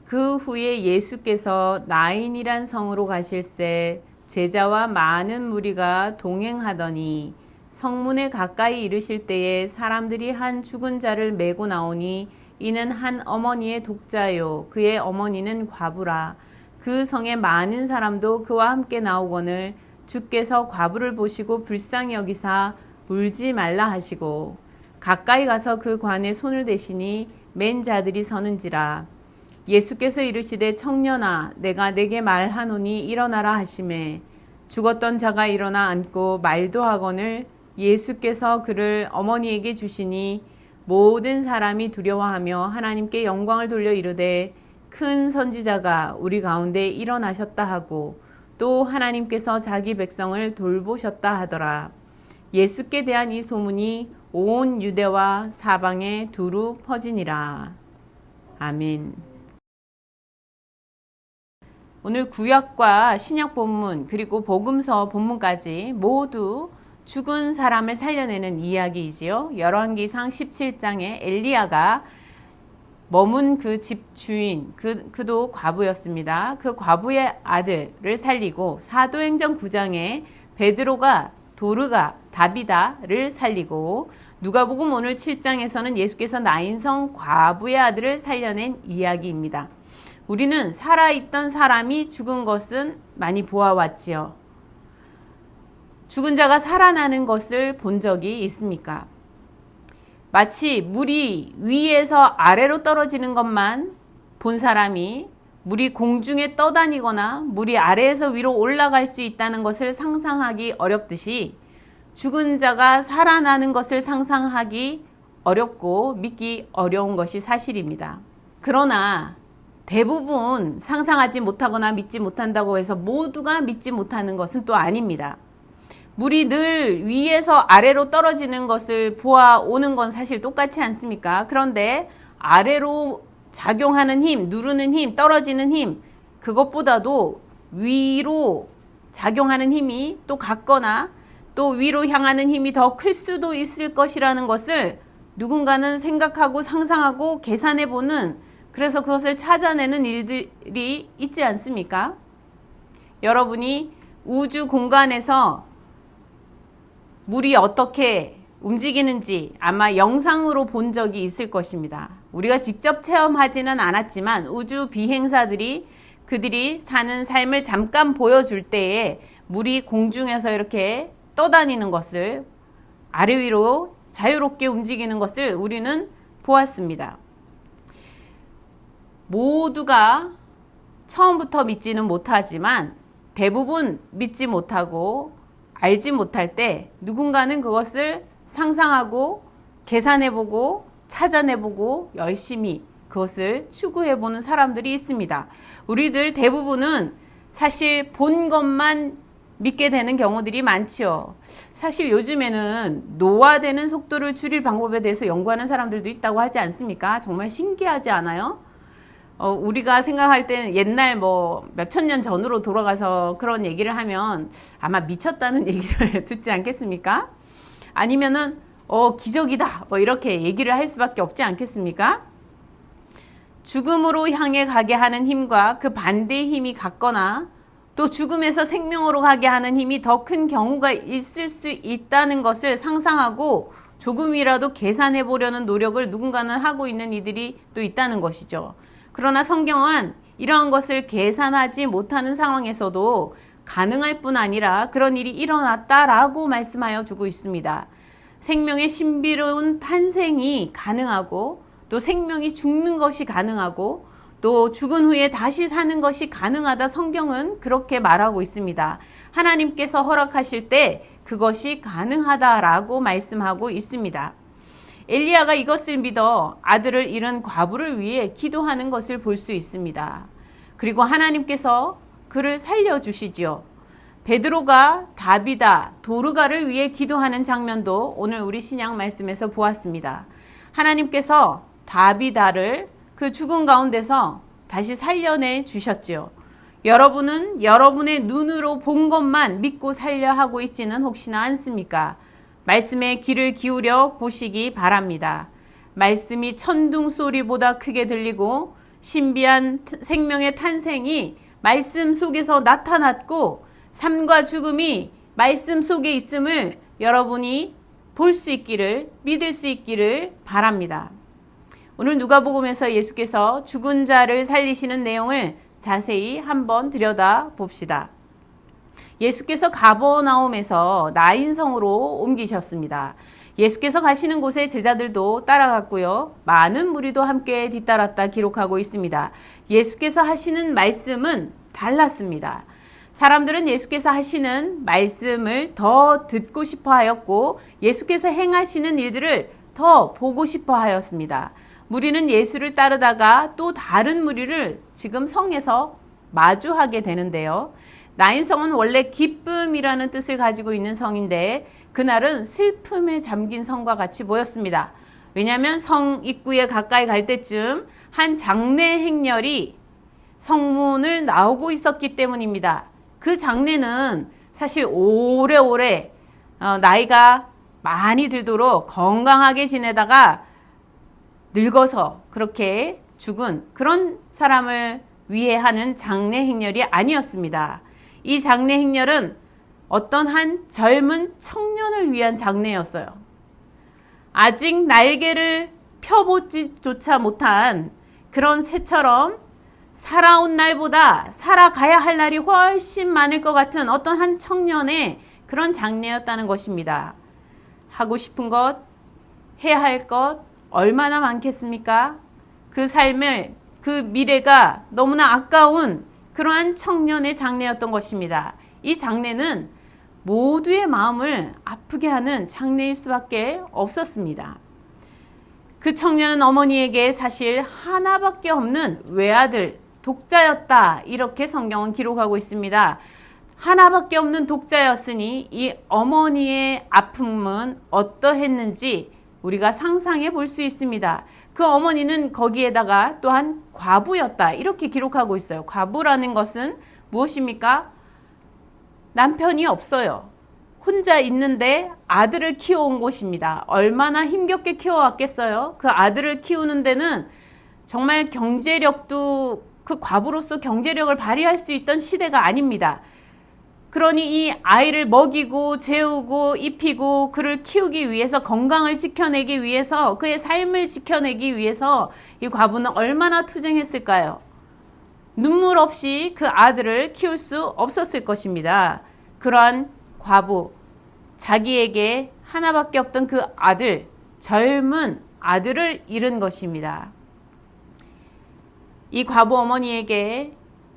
그 후에 예수께서 나인이란 성으로 가실새 제자와 많은 무리가 동행하더니 성문에 가까이 이르실 때에 사람들이 한 죽은 자를 메고 나오니 이는 한 어머니의 독자요 그의 어머니는 과부라. 그 성에 많은 사람도 그와 함께 나오거늘 주께서 과부를 보시고 불쌍히 여기사 울지 말라 하시고 가까이 가서 그 관에 손을 대시니 맨 자들이 서는지라. 예수께서 이르시되 청년아 내가 네게 말하노니 일어나라 하시매 죽었던 자가 일어나 앉고 말도 하거늘 예수께서 그를 어머니에게 주시니 모든 사람이 두려워하며 하나님께 영광을 돌려 이르되 큰 선지자가 우리 가운데 일어나셨다 하고 또 하나님께서 자기 백성을 돌보셨다 하더라. 예수께 대한 이 소문이 온 유대와 사방에 두루 퍼지니라. 아멘. 오늘 구약과 신약 본문 그리고 복음서 본문까지 모두 죽은 사람을 살려내는 이야기이지요. 열왕기상 17장에 엘리야가 머문 그 집 주인 그도 과부였습니다. 그 과부의 아들을 살리고 사도행전 9장에 베드로가 도르가 다비다를 살리고 누가복음 오늘 7장에서는 예수께서 나인성 과부의 아들을 살려낸 이야기입니다. 우리는 살아있던 사람이 죽은 것은 많이 보아왔지요. 죽은 자가 살아나는 것을 본 적이 있습니까? 마치 물이 위에서 아래로 떨어지는 것만 본 사람이 물이 공중에 떠다니거나 물이 아래에서 위로 올라갈 수 있다는 것을 상상하기 어렵듯이 죽은 자가 살아나는 것을 상상하기 어렵고 믿기 어려운 것이 사실입니다. 그러나 대부분 상상하지 못하거나 믿지 못한다고 해서 모두가 믿지 못하는 것은 또 아닙니다. 물이 늘 위에서 아래로 떨어지는 것을 보아오는 건 사실 똑같지 않습니까? 그런데 아래로 작용하는 힘, 누르는 힘, 떨어지는 힘, 그것보다도 위로 작용하는 힘이 또 같거나 또 위로 향하는 힘이 더 클 수도 있을 것이라는 것을 누군가는 생각하고 상상하고 계산해보는, 그래서 그것을 찾아내는 일들이 있지 않습니까? 여러분이 우주 공간에서 물이 어떻게 움직이는지 아마 영상으로 본 적이 있을 것입니다. 우리가 직접 체험하지는 않았지만 우주 비행사들이 그들이 사는 삶을 잠깐 보여줄 때에 물이 공중에서 이렇게 떠다니는 것을, 아래 위로 자유롭게 움직이는 것을 우리는 보았습니다. 모두가 처음부터 믿지는 못하지만 대부분 믿지 못하고 알지 못할 때 누군가는 그것을 상상하고 계산해보고 찾아내보고 열심히 그것을 추구해보는 사람들이 있습니다. 우리들 대부분은 사실 본 것만 믿게 되는 경우들이 많지요. 사실 요즘에는 노화되는 속도를 줄일 방법에 대해서 연구하는 사람들도 있다고 하지 않습니까? 정말 신기하지 않아요? 우리가 생각할 때는 옛날 몇천 년 전으로 돌아가서 그런 얘기를 하면 아마 미쳤다는 얘기를 듣지 않겠습니까? 아니면은 기적이다 이렇게 얘기를 할 수밖에 없지 않겠습니까? 죽음으로 향해 가게 하는 힘과 그 반대의 힘이 같거나 또 죽음에서 생명으로 가게 하는 힘이 더 큰 경우가 있을 수 있다는 것을 상상하고 조금이라도 계산해 보려는 노력을 누군가는 하고 있는 이들이 또 있다는 것이죠. 그러나 성경은 이러한 것을 계산하지 못하는 상황에서도 가능할 뿐 아니라 그런 일이 일어났다라고 말씀하여 주고 있습니다. 생명의 신비로운 탄생이 가능하고 또 생명이 죽는 것이 가능하고 또 죽은 후에 다시 사는 것이 가능하다, 성경은 그렇게 말하고 있습니다. 하나님께서 허락하실 때 그것이 가능하다라고 말씀하고 있습니다. 엘리야가 이것을 믿어 아들을 잃은 과부를 위해 기도하는 것을 볼 수 있습니다. 그리고 하나님께서 그를 살려주시지요. 베드로가 다비다, 도르가를 위해 기도하는 장면도 오늘 우리 신약 말씀에서 보았습니다. 하나님께서 다비다를 그 죽은 가운데서 다시 살려내 주셨지요. 여러분은 여러분의 눈으로 본 것만 믿고 살려 하고 있지는 혹시나 않습니까? 말씀에 귀를 기울여 보시기 바랍니다. 말씀이 천둥 소리보다 크게 들리고 신비한 생명의 탄생이 말씀 속에서 나타났고 삶과 죽음이 말씀 속에 있음을 여러분이 볼 수 있기를, 믿을 수 있기를 바랍니다. 오늘 누가복음에서 예수께서 죽은 자를 살리시는 내용을 자세히 한번 들여다 봅시다. 예수께서 가버나움에서 나인성으로 옮기셨습니다. 예수께서 가시는 곳에 제자들도 따라갔고요. 많은 무리도 함께 뒤따랐다 기록하고 있습니다. 예수께서 하시는 말씀은 달랐습니다. 사람들은 예수께서 하시는 말씀을 더 듣고 싶어 하였고 예수께서 행하시는 일들을 더 보고 싶어 하였습니다. 무리는 예수를 따르다가 또 다른 무리를 지금 성에서 마주하게 되는데요. 나인성은 원래 기쁨이라는 뜻을 가지고 있는 성인데 그날은 슬픔에 잠긴 성과 같이 보였습니다. 왜냐하면 성 입구에 가까이 갈 때쯤 한 장례 행렬이 성문을 나오고 있었기 때문입니다. 그 장례는 사실 오래오래 나이가 많이 들도록 건강하게 지내다가 늙어서 그렇게 죽은 그런 사람을 위해 하는 장례 행렬이 아니었습니다. 이 장례 행렬은 어떤 한 젊은 청년을 위한 장례였어요. 아직 날개를 펴보지조차 못한 그런 새처럼 살아온 날보다 살아가야 할 날이 훨씬 많을 것 같은 어떤 한 청년의 그런 장례였다는 것입니다. 하고 싶은 것, 해야 할 것 얼마나 많겠습니까? 그 삶을, 그 미래가 너무나 아까운 그러한 청년의 장례였던 것입니다. 이 장례는 모두의 마음을 아프게 하는 장례일 수밖에 없었습니다. 그 청년은 어머니에게 사실 하나밖에 없는 외아들, 독자였다. 이렇게 성경은 기록하고 있습니다. 하나밖에 없는 독자였으니 이 어머니의 아픔은 어떠했는지 우리가 상상해 볼 수 있습니다. 그 어머니는 거기에다가 또한 과부였다. 이렇게 기록하고 있어요. 과부라는 것은 무엇입니까? 남편이 없어요. 혼자 있는데 아들을 키워온 곳입니다. 얼마나 힘겹게 키워왔겠어요? 그 아들을 키우는 데는 정말 경제력도 그 과부로서 경제력을 발휘할 수 있던 시대가 아닙니다. 그러니 이 아이를 먹이고 재우고 입히고 그를 키우기 위해서 건강을 지켜내기 위해서 그의 삶을 지켜내기 위해서 이 과부는 얼마나 투쟁했을까요? 눈물 없이 그 아들을 키울 수 없었을 것입니다. 그러한 과부, 자기에게 하나밖에 없던 그 아들, 젊은 아들을 잃은 것입니다. 이 과부 어머니에게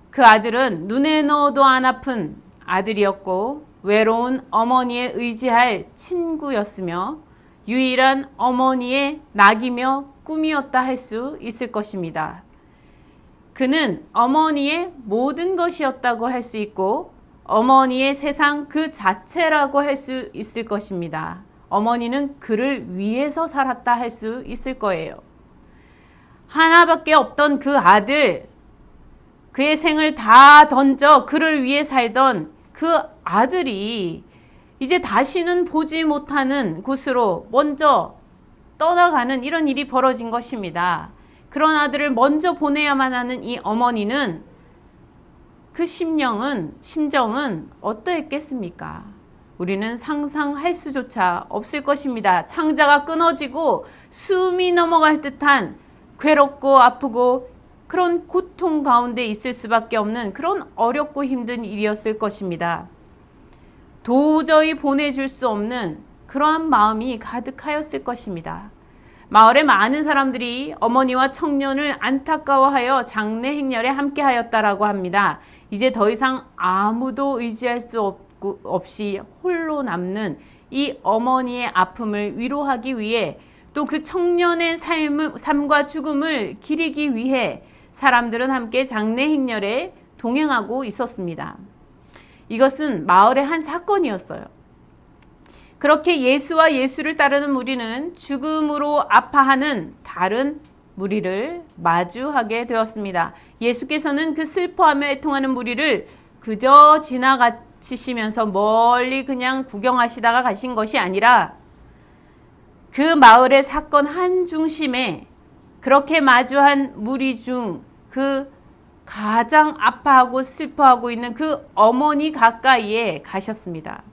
그 아들은 눈에 넣어도 안 아픈 아들이었고 외로운 어머니에 의지할 친구였으며 유일한 어머니의 낙이며 꿈이었다 할 수 있을 것입니다. 그는 어머니의 모든 것이었다고 할 수 있고 어머니의 세상 그 자체라고 할 수 있을 것입니다. 어머니는 그를 위해서 살았다 할 수 있을 거예요. 하나밖에 없던 그 아들, 그의 생을 다 던져 그를 위해 살던 그 아들이 이제 다시는 보지 못하는 곳으로 먼저 떠나가는 이런 일이 벌어진 것입니다. 그런 아들을 먼저 보내야만 하는 이 어머니는 그 심정은 어떠했겠습니까? 우리는 상상할 수조차 없을 것입니다. 창자가 끊어지고 숨이 넘어갈 듯한 괴롭고 아프고 그런 고통 가운데 있을 수밖에 없는 그런 어렵고 힘든 일이었을 것입니다. 도저히 보내줄 수 없는 그러한 마음이 가득하였을 것입니다. 마을의 많은 사람들이 어머니와 청년을 안타까워하여 장례 행렬에 함께하였다라고 합니다. 이제 더 이상 아무도 의지할 수 없이 홀로 남는 이 어머니의 아픔을 위로하기 위해 또 그 청년의 삶과 죽음을 기리기 위해 사람들은 함께 장례 행렬에 동행하고 있었습니다. 이것은 마을의 한 사건이었어요. 그렇게 예수와 예수를 따르는 무리는 죽음으로 아파하는 다른 무리를 마주하게 되었습니다. 예수께서는 그 슬퍼하며 애통하는 무리를 그저 지나가시면서 멀리 그냥 구경하시다가 가신 것이 아니라 그 마을의 사건 한 중심에 그렇게 마주한 무리 중 그 가장 아파하고 슬퍼하고 있는 그 어머니 가까이에 가셨습니다.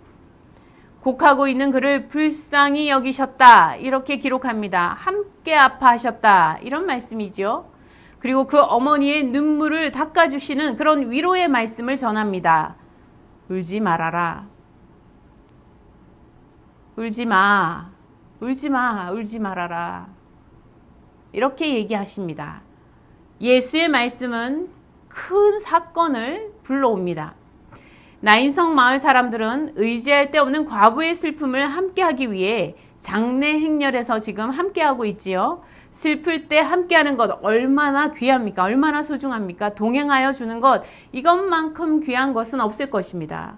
곡하고 있는 그를 불쌍히 여기셨다. 이렇게 기록합니다. 함께 아파하셨다. 이런 말씀이죠. 그리고 그 어머니의 눈물을 닦아주시는 그런 위로의 말씀을 전합니다. 울지 말아라. 울지 마. 울지 마. 울지 말아라. 이렇게 얘기하십니다. 예수의 말씀은 큰 사건을 불러옵니다. 나인성 마을 사람들은 의지할 데 없는 과부의 슬픔을 함께하기 위해 장례 행렬에서 지금 함께하고 있지요. 슬플 때 함께하는 것 얼마나 귀합니까? 얼마나 소중합니까? 동행하여 주는 것, 이것만큼 귀한 것은 없을 것입니다.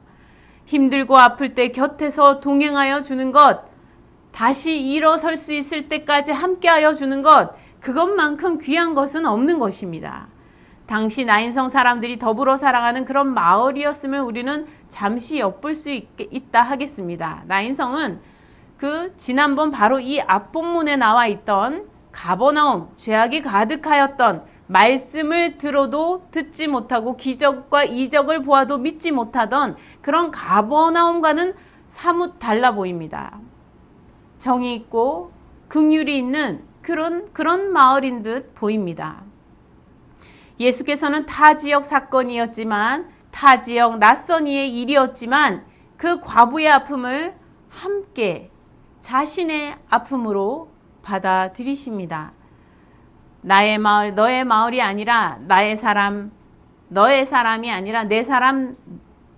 힘들고 아플 때 곁에서 동행하여 주는 것, 다시 일어설 수 있을 때까지 함께하여 주는 것, 그것만큼 귀한 것은 없는 것입니다. 당시 나인성 사람들이 더불어 살아가는 그런 마을이었음을 우리는 잠시 엿볼 수 있다 하겠습니다. 나인성은 그 지난번 바로 이 앞본문에 나와 있던 가버나움, 죄악이 가득하였던, 말씀을 들어도 듣지 못하고 기적과 이적을 보아도 믿지 못하던 그런 가버나움과는 사뭇 달라 보입니다. 정이 있고 긍휼이 있는 그런 마을인 듯 보입니다. 예수께서는 타 지역 사건이었지만, 타 지역 낯선 이의 일이었지만 그 과부의 아픔을 함께 자신의 아픔으로 받아들이십니다. 나의 마을, 너의 마을이 아니라 나의 사람, 너의 사람이 아니라 내 사람,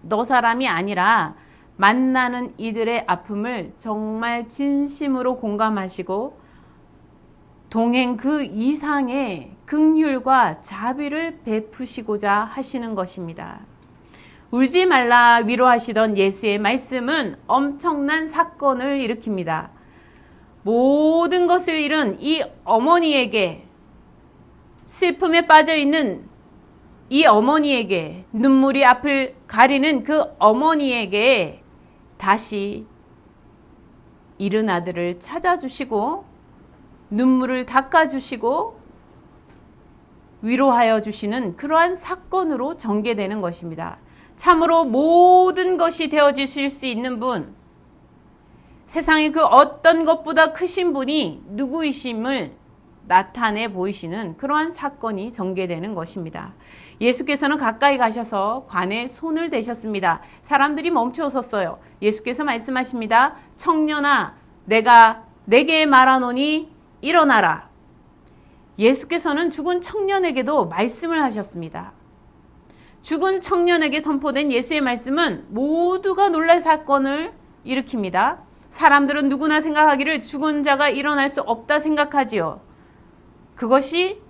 너 사람이 아니라 만나는 이들의 아픔을 정말 진심으로 공감하시고 동행 그 이상의 긍휼과 자비를 베푸시고자 하시는 것입니다. 울지 말라 위로하시던 예수의 말씀은 엄청난 사건을 일으킵니다. 모든 것을 잃은 이 어머니에게, 슬픔에 빠져있는 이 어머니에게, 눈물이 앞을 가리는 그 어머니에게 다시 잃은 아들을 찾아주시고 눈물을 닦아주시고 위로하여 주시는 그러한 사건으로 전개되는 것입니다. 참으로 모든 것이 되어주실 수 있는 분, 세상의 그 어떤 것보다 크신 분이 누구이심을 나타내 보이시는 그러한 사건이 전개되는 것입니다. 예수께서는 가까이 가셔서 관에 손을 대셨습니다. 사람들이 멈춰 섰어요. 예수께서 말씀하십니다. 청년아, 내가 내게 말하노니 일어나라. 예수께서는 죽은 청년에게도 말씀을 하셨습니다. 죽은 청년에게 선포된 예수의 말씀은 모두가 놀랄 사건을 일으킵니다. 사람들은 누구나 생각하기를 죽은 자가 일어날 수 없다 생각하지요. 그것이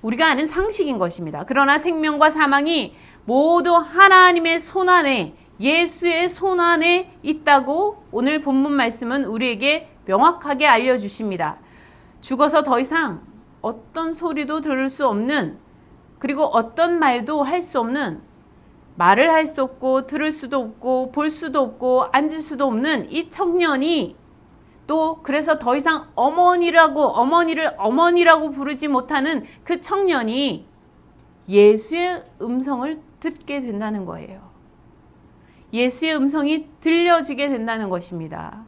우리가 아는 상식인 것입니다. 그러나 생명과 사망이 모두 하나님의 손안에, 예수의 손안에 있다고 오늘 본문 말씀은 우리에게 명확하게 알려주십니다. 죽어서 더 이상 어떤 소리도 들을 수 없는, 그리고 어떤 말도 할 수 없는, 말을 할 수 없고 들을 수도 없고 볼 수도 없고 앉을 수도 없는 이 청년이, 또 그래서 더 이상 어머니를 어머니라고 부르지 못하는 그 청년이 예수의 음성을 듣게 된다는 거예요. 예수의 음성이 들려지게 된다는 것입니다.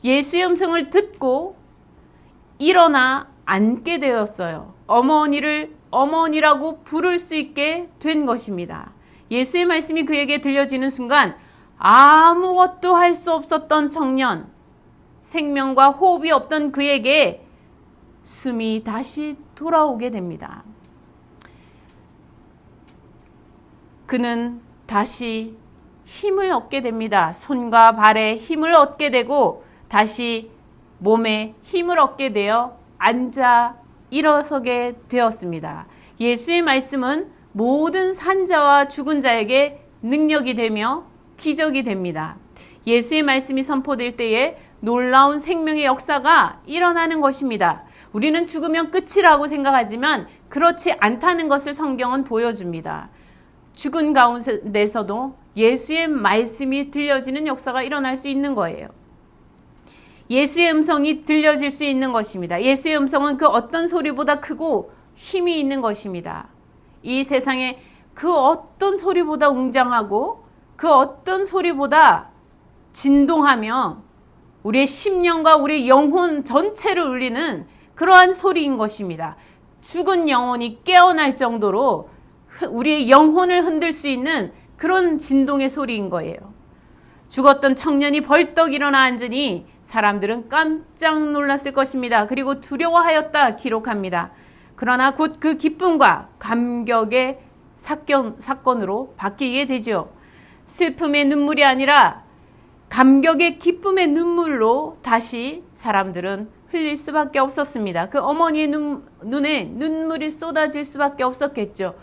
예수의 음성을 듣고 일어나 앉게 되었어요. 어머니를 어머니라고 부를 수 있게 된 것입니다. 예수의 말씀이 그에게 들려지는 순간 아무것도 할 수 없었던 청년, 생명과 호흡이 없던 그에게 숨이 다시 돌아오게 됩니다. 그는 다시 힘을 얻게 됩니다. 손과 발에 힘을 얻게 되고 다시 몸에 힘을 얻게 되어 앉아 일어서게 되었습니다. 예수의 말씀은 모든 산자와 죽은 자에게 능력이 되며 기적이 됩니다. 예수의 말씀이 선포될 때에 놀라운 생명의 역사가 일어나는 것입니다. 우리는 죽으면 끝이라고 생각하지만 그렇지 않다는 것을 성경은 보여줍니다. 죽은 가운데서도 예수의 말씀이 들려지는 역사가 일어날 수 있는 거예요. 예수의 음성이 들려질 수 있는 것입니다. 예수의 음성은 그 어떤 소리보다 크고 힘이 있는 것입니다. 이 세상에 그 어떤 소리보다 웅장하고 그 어떤 소리보다 진동하며 우리의 심령과 우리의 영혼 전체를 울리는 그러한 소리인 것입니다. 죽은 영혼이 깨어날 정도로 우리의 영혼을 흔들 수 있는 그런 진동의 소리인 거예요. 죽었던 청년이 벌떡 일어나 앉으니 사람들은 깜짝 놀랐을 것입니다. 그리고 두려워하였다 기록합니다. 그러나 곧 그 기쁨과 감격의 사건으로 바뀌게 되죠. 슬픔의 눈물이 아니라 감격의 기쁨의 눈물로 다시 사람들은 흘릴 수밖에 없었습니다. 그 어머니의 눈에 눈물이 쏟아질 수밖에 없었겠죠.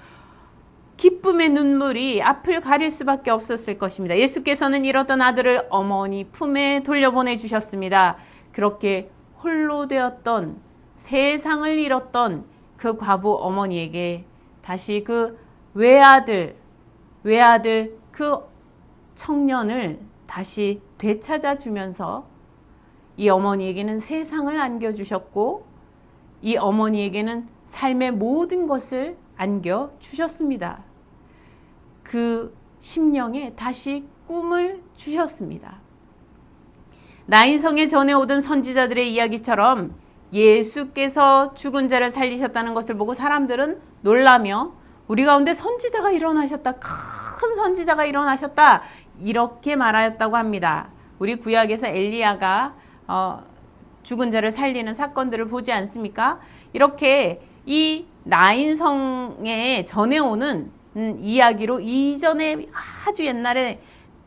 기쁨의 눈물이 앞을 가릴 수밖에 없었을 것입니다. 예수께서는 잃었던 아들을 어머니 품에 돌려보내 주셨습니다. 그렇게 홀로 되었던, 세상을 잃었던 그 과부 어머니에게 다시 그 외아들 그 청년을 다시 되찾아 주면서 이 어머니에게는 세상을 안겨주셨고 이 어머니에게는 삶의 모든 것을 안겨주셨습니다. 그 심령에 다시 꿈을 주셨습니다. 나인성에 전해오던 선지자들의 이야기처럼 예수께서 죽은 자를 살리셨다는 것을 보고 사람들은 놀라며 우리 가운데 선지자가 일어나셨다. 큰 선지자가 일어나셨다. 이렇게 말하였다고 합니다. 우리 구약에서 엘리야가 죽은 자를 살리는 사건들을 보지 않습니까? 이렇게 이 나인성에 전해오는 이야기로 이전에 아주 옛날에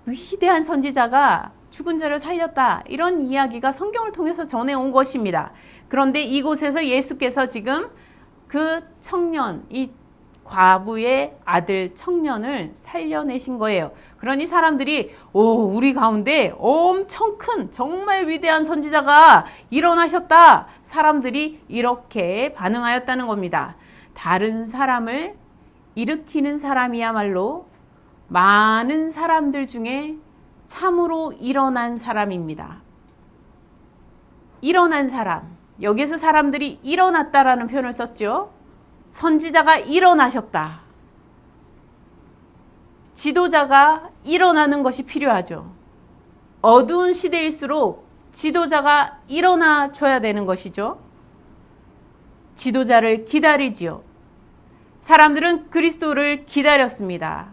위대한 선지자가 죽은 자를 살렸다. 이런 이야기가 성경을 통해서 전해온 것입니다. 그런데 이곳에서 예수께서 지금 그 청년, 이 과부의 아들 청년을 살려내신 거예요. 그러니 사람들이 우리 가운데 엄청 큰 정말 위대한 선지자가 일어나셨다. 사람들이 이렇게 반응하였다는 겁니다. 다른 사람을 일으키는 사람이야말로 많은 사람들 중에 참으로 일어난 사람입니다. 일어난 사람. 여기서 사람들이 일어났다라는 표현을 썼죠. 선지자가 일어나셨다. 지도자가 일어나는 것이 필요하죠. 어두운 시대일수록 지도자가 일어나 줘야 되는 것이죠. 지도자를 기다리지요. 사람들은 그리스도를 기다렸습니다.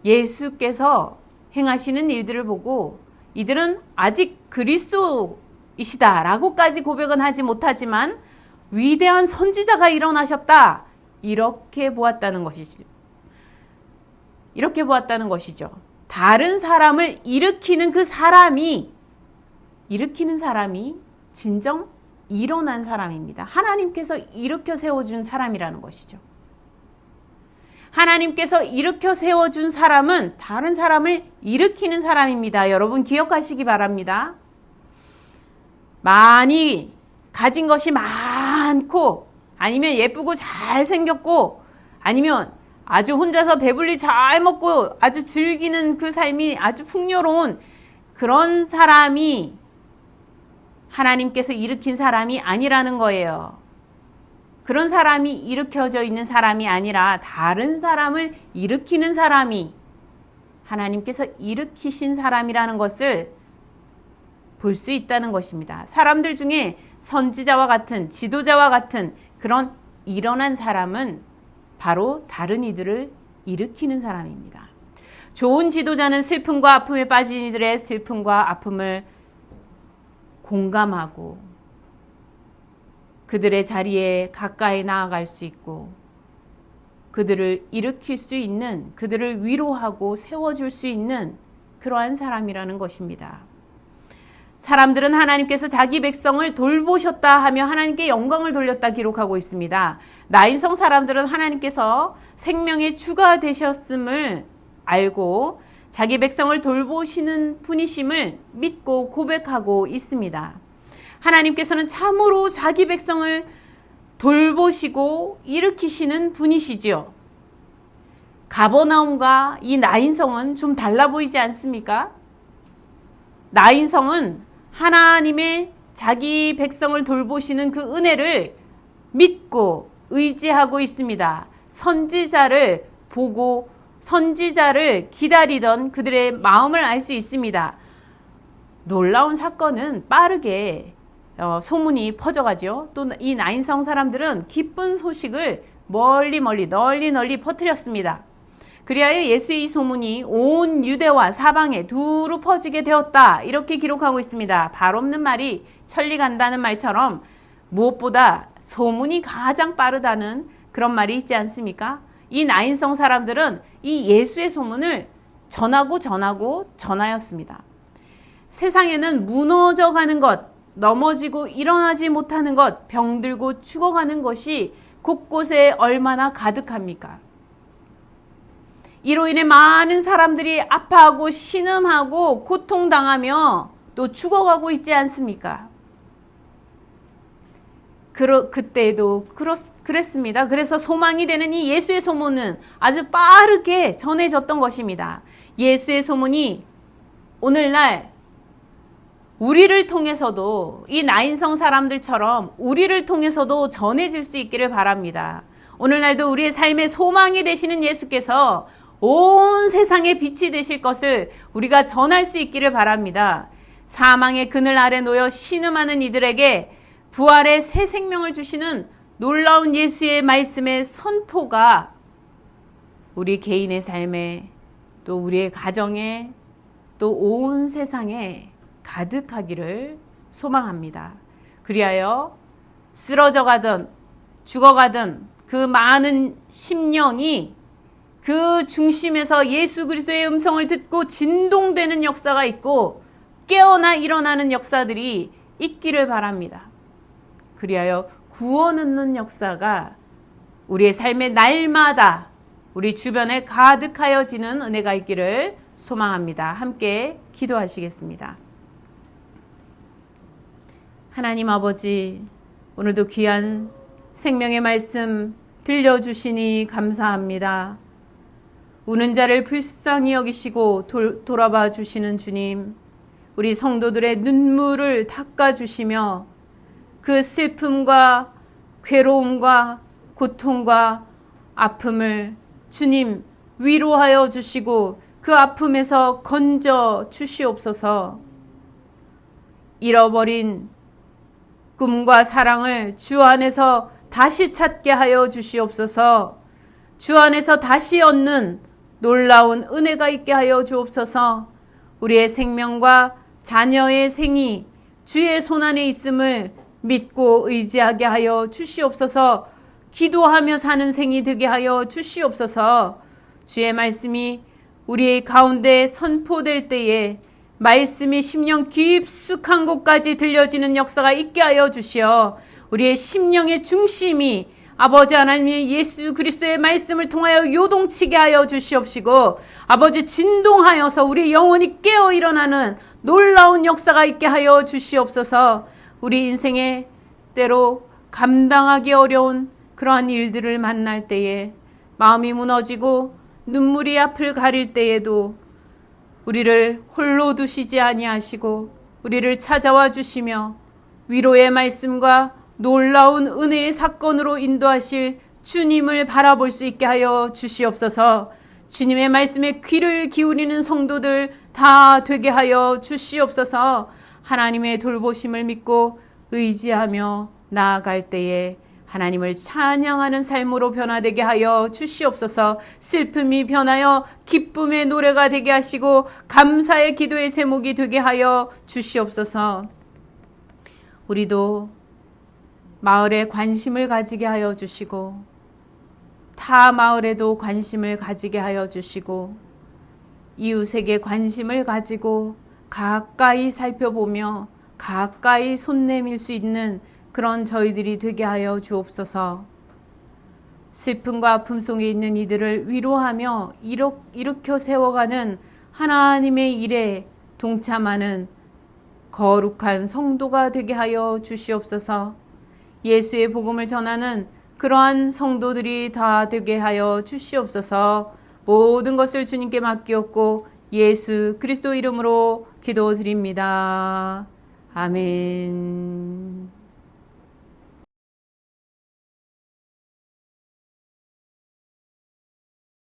예수께서 행하시는 일들을 보고 이들은 아직 그리스도이시다라고까지 고백은 하지 못하지만 위대한 선지자가 일어나셨다. 이렇게 보았다는 것이죠. 이렇게 보았다는 것이죠. 다른 사람을 일으키는 그 사람이 진정 일어난 사람입니다. 하나님께서 일으켜 세워준 사람이라는 것이죠. 하나님께서 일으켜 세워준 사람은 다른 사람을 일으키는 사람입니다. 여러분 기억하시기 바랍니다. 많이 가진 것이 많고 아니면 예쁘고 잘생겼고 아니면 아주 혼자서 배불리 잘 먹고 아주 즐기는 그 삶이 아주 풍요로운 그런 사람이 하나님께서 일으킨 사람이 아니라는 거예요. 그런 사람이 일으켜져 있는 사람이 아니라 다른 사람을 일으키는 사람이 하나님께서 일으키신 사람이라는 것을 볼 수 있다는 것입니다. 사람들 중에 선지자와 같은 지도자와 같은 그런 일어난 사람은 바로 다른 이들을 일으키는 사람입니다. 좋은 지도자는 슬픔과 아픔에 빠진 이들의 슬픔과 아픔을 공감하고 그들의 자리에 가까이 나아갈 수 있고 그들을 일으킬 수 있는, 그들을 위로하고 세워줄 수 있는 그러한 사람이라는 것입니다. 사람들은 하나님께서 자기 백성을 돌보셨다 하며 하나님께 영광을 돌렸다 기록하고 있습니다. 나인성 사람들은 하나님께서 생명의 주가 되셨음을 알고 자기 백성을 돌보시는 분이심을 믿고 고백하고 있습니다. 하나님께서는 참으로 자기 백성을 돌보시고 일으키시는 분이시지요. 가버나움과 이 나인성은 좀 달라 보이지 않습니까? 나인성은 하나님의 자기 백성을 돌보시는 그 은혜를 믿고 의지하고 있습니다. 선지자를 보고 선지자를 기다리던 그들의 마음을 알 수 있습니다. 놀라운 사건은 빠르게 소문이 퍼져가죠. 또 이 나인성 사람들은 기쁜 소식을 널리 퍼뜨렸습니다. 그리하여 예수의 이 소문이 온 유대와 사방에 두루 퍼지게 되었다. 이렇게 기록하고 있습니다. 발 없는 말이 천리 간다는 말처럼 무엇보다 소문이 가장 빠르다는 그런 말이 있지 않습니까? 이 나인성 사람들은 이 예수의 소문을 전하였습니다. 세상에는 무너져가는 것, 넘어지고 일어나지 못하는 것, 병들고 죽어가는 것이 곳곳에 얼마나 가득합니까? 이로 인해 많은 사람들이 아파하고 신음하고 고통당하며 또 죽어가고 있지 않습니까? 그때도 그랬습니다. 그래서 소망이 되는 이 예수의 소문은 아주 빠르게 전해졌던 것입니다. 예수의 소문이 오늘날 우리를 통해서도 이 나인성 사람들처럼 우리를 통해서도 전해질 수 있기를 바랍니다. 오늘날도 우리의 삶의 소망이 되시는 예수께서 온 세상의 빛이 되실 것을 우리가 전할 수 있기를 바랍니다. 사망의 그늘 아래 놓여 신음하는 이들에게 부활의 새 생명을 주시는 놀라운 예수의 말씀의 선포가 우리 개인의 삶에 또 우리의 가정에 또 온 세상에 가득하기를 소망합니다. 그리하여 쓰러져 가든 죽어가든 그 많은 심령이 그 중심에서 예수 그리스도의 음성을 듣고 진동되는 역사가 있고 깨어나 일어나는 역사들이 있기를 바랍니다. 그리하여 구원 얻는 역사가 우리의 삶의 날마다 우리 주변에 가득하여지는 은혜가 있기를 소망합니다. 함께 기도하시겠습니다. 하나님 아버지, 오늘도 귀한 생명의 말씀 들려주시니 감사합니다. 우는 자를 불쌍히 여기시고 돌아봐 주시는 주님, 우리 성도들의 눈물을 닦아주시며 그 슬픔과 괴로움과 고통과 아픔을 주님 위로하여 주시고 그 아픔에서 건져 주시옵소서. 잃어버린 꿈과 사랑을 주 안에서 다시 찾게 하여 주시옵소서. 주 안에서 다시 얻는 놀라운 은혜가 있게 하여 주옵소서. 우리의 생명과 자녀의 생이 주의 손안에 있음을 믿고 의지하게 하여 주시옵소서. 기도하며 사는 생이 되게 하여 주시옵소서. 주의 말씀이 우리의 가운데 선포될 때에 말씀이 심령 깊숙한 곳까지 들려지는 역사가 있게 하여 주시어 우리의 심령의 중심이 아버지 하나님의 예수 그리스도의 말씀을 통하여 요동치게 하여 주시옵시고 아버지 진동하여서 우리 영혼이 깨어 일어나는 놀라운 역사가 있게 하여 주시옵소서. 우리 인생의 때로 감당하기 어려운 그러한 일들을 만날 때에 마음이 무너지고 눈물이 앞을 가릴 때에도 우리를 홀로 두시지 아니하시고 우리를 찾아와 주시며 위로의 말씀과 놀라운 은혜의 사건으로 인도하실 주님을 바라볼 수 있게 하여 주시옵소서. 주님의 말씀에 귀를 기울이는 성도들 다 되게 하여 주시옵소서. 하나님의 돌보심을 믿고 의지하며 나아갈 때에 하나님을 찬양하는 삶으로 변화되게 하여 주시옵소서. 슬픔이 변하여 기쁨의 노래가 되게 하시고 감사의 기도의 제목이 되게 하여 주시옵소서. 우리도 마을에 관심을 가지게 하여 주시고 타 마을에도 관심을 가지게 하여 주시고 이웃에게 관심을 가지고 가까이 살펴보며 가까이 손 내밀 수 있는 그런 저희들이 되게 하여 주옵소서. 슬픔과 아픔 속에 있는 이들을 위로하며 일으켜 세워가는 하나님의 일에 동참하는 거룩한 성도가 되게 하여 주시옵소서. 예수의 복음을 전하는 그러한 성도들이 다 되게 하여 주시옵소서. 모든 것을 주님께 맡기옵고 예수 그리스도 이름으로 기도드립니다. 아멘.